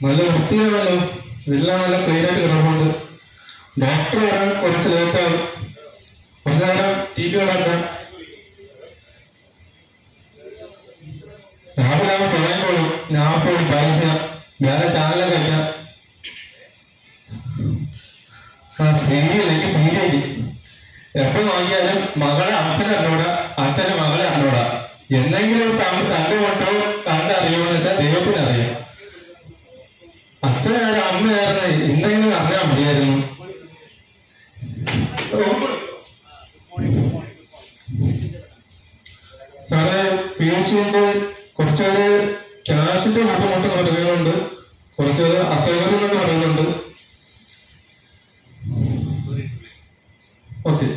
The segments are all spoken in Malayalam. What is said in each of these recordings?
നല്ല വൃത്തിയാണല്ലോ, ഇതെല്ലാം നല്ല ക്ലിയർ ആയിട്ട് കിടപ്പുണ്ട്. ഡോക്ടർ വരാൻ കുറച്ച് ലേറ്റാകും, കുറച്ചു നേരം TV കാണാൻ. രാവിലെ ആകുമ്പോൾ തുടങ്ങിക്കോളും. ഞാൻ പോയി ബാലൻസ് ചെയ്യാം, വേറെ ചാനലൊക്കെ കഴിക്കാം. സീരിയൽ, എനിക്ക് സീരിയൽ എപ്പോ നോക്കിയാലും മകളെ അച്ഛനെ അറിഞ്ഞൂടാ, അച്ഛനെ മകളെ അറിഞ്ഞൂടാ. എന്തെങ്കിലും കണ്ടുകൊണ്ടോ കണ്ടറിയുമെന്നൊക്കെ ദൈവത്തിന് അറിയാം. അച്ഛനാരും അമ്മയായിരുന്നു, എന്തെങ്കിലും അറിഞ്ഞാൽ മതിയായിരുന്നു. സാറേ, PHCന്റെ കുറച്ചുപേര് ക്യാഷിന്റെ ബുദ്ധിമുട്ട് പറയുന്നുണ്ട്, കുറച്ചുപേര് അസൗകര്യം എന്ന് പറയുന്നുണ്ട്. ഓക്കെ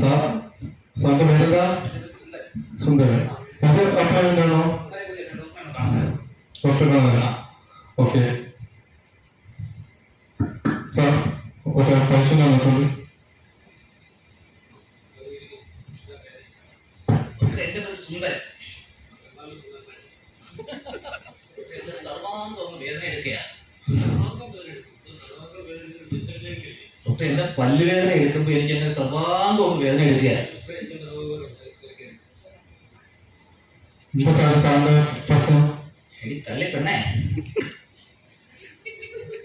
സാർ, സാറിന്റെ പേരെന്താ? സുന്ദരൻ. ഇത് അപ്പോയിന്റ്മെന്റ് ആണോ? ഡോക്ടർ. ഓക്കെ സാർ, ഒരു പേഷ്യന്റ് വന്നിട്ടുണ്ട്. എന്റെ പേര് സുന്ദരൻ. സർവാംഗം വേദന എടുക്കുക. ഡോക്ടർ, എന്റെ പല്ലുവേദന എടുക്കുമ്പോ എനിക്ക് എന്റെ സർവാംഗം വേദന എടുക്കുക. തള്ളി പെണ്ണേ,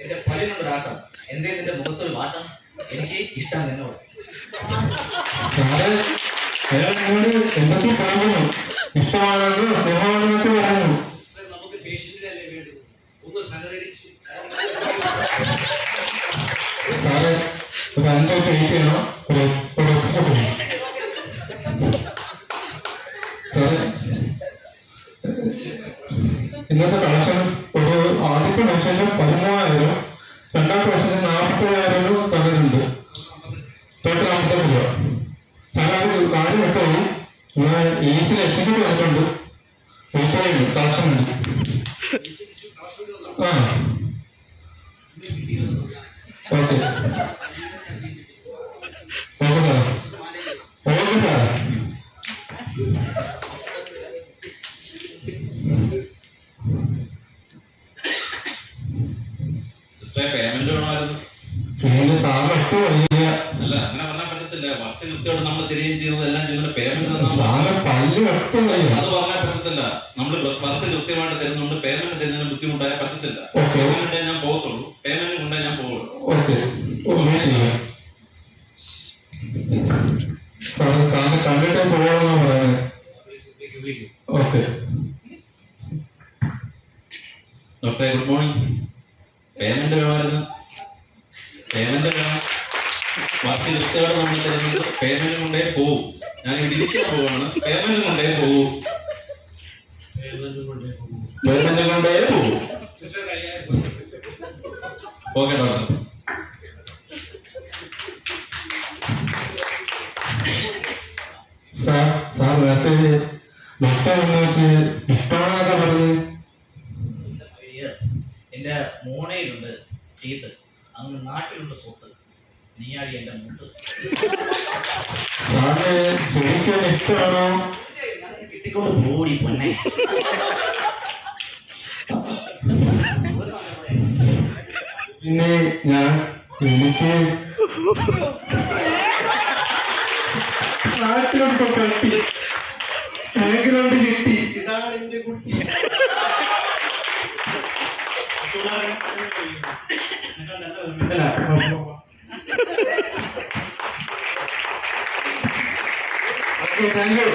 എന്റെ പല്ലിനൊരാട്ടം, എന്തേ നിന്റെ മുഖത്തൊരു വാട്ടം, എനിക്ക് ഇഷ്ടം എന്നോട്. എന്തൊക്കെ പറയുന്നു, ഇഷ്ടമാണെന്ന് സ്നേഹമാണെന്നൊക്കെ പറയുന്നു. നമുക്ക് പേഷ്യന്റിനല്ലേ വേണ്ടത്, ഒന്ന് സഹകരിച്ച്. സാറ് ഒരു 5 മിനിറ്റ് വെയിറ്റ് ചെയ്യണം, ഒരു എക്സ്ട്രാ ചെയ്യണം. സാറ്, ഇന്നത്തെ കളക്ഷൻ ഒരു ആദ്യത്തെ കളക്ഷന് 13,000, രണ്ടാമത്തെ കളക്ഷന് 47,000 തന്നിട്ടുണ്ട്. ടോട്ടൽ 55 രൂപ. സാറ് അത് കാര്യം വിട്ടുപോയി. ഞാൻ ഈസിൽ എക്സിക്യൂട്ട് വന്നിട്ടുണ്ട്, വെയിറ്റ് ചെയ്യുന്നുണ്ട്, കളക്ഷൻ ഉണ്ട്. ആ okay okay sir, okay sir. Payment വേണമായിരുന്നു. പിന്നെ സാറിന് ഒട്ടും വയ്യ. അല്ല, അങ്ങനെ പറഞ്ഞാൽ പറ്റത്തില്ല. വർക്ക് കൃത്യമായിട്ട് നമ്മൾ തിരികെയും ചെയ്യുന്നത് എല്ലാം ചെയ്യുന്ന പേയ്മെന്റ് സാറിന് പല്ല് ഒട്ടും വയ്യ. അത് പറഞ്ഞാൽ പറ്റത്തില്ല. നമ്മൾ വർക്ക് കൃത്യമായിട്ട് തരുന്നുണ്ട്, പേയ്മെന്റ് തരുന്നതിന് ബുദ്ധിമുട്ടായാൽ പറ്റത്തില്ല. ഓക്കെ, പേയ്മെന്റ് ഞാൻ പോകത്തുള്ളൂ, പേയ്മെന്റ് കൊണ്ടേ ഞാൻ പോകുള്ളൂ. ഓക്കെ സാറ്, സാറിന് കണ്ടിട്ടേ പോകണമെന്നാണ് പറയുന്നത്. ഓക്കെ ഡോക്ടറെ, ഗുഡ് മോർണിംഗ്. പേയ്മെന്റ് വേണമായിരുന്നു. പേയ്മെന്റ് വേണം. വർക്ക് കൃത്യമായിട്ട് നമ്മൾ തരുന്നുണ്ട്, പേയ്മെന്റ് കൊണ്ടേ പോവും. ഞാൻ ഇവിടെ ഇരിക്കാൻ പോവാണ്, പേയ്മെന്റ് കൊണ്ടേ പോവും. പേയ്മെന്റ് കൊണ്ടേ പോവും. Okay doctor. സാർ നേരത്തെ ഡോക്ടർ എന്ന് വെച്ച് ഇഷ്ടമാണെന്നൊക്കെ പറഞ്ഞ്. എന്റെ മോണയിലുണ്ട് ചെയ്ത്, അങ്ങ് നാട്ടിലുണ്ട് സ്വത്ത്, നീയാടി എന്റെ മുത്ത്. സാറിന് ശരിക്കും ഇഷ്ടമാണോ? കിട്ടിക്കൊണ്ട് പോടി പൊന്നെ. പിന്നെ എനിക്ക് നാട്ടിലുണ്ട് പട്ടി, ബാങ്കിലുണ്ട് ചിട്ടി. ഇതാണ് എന്റെ കുട്ടി. Okay, thank you.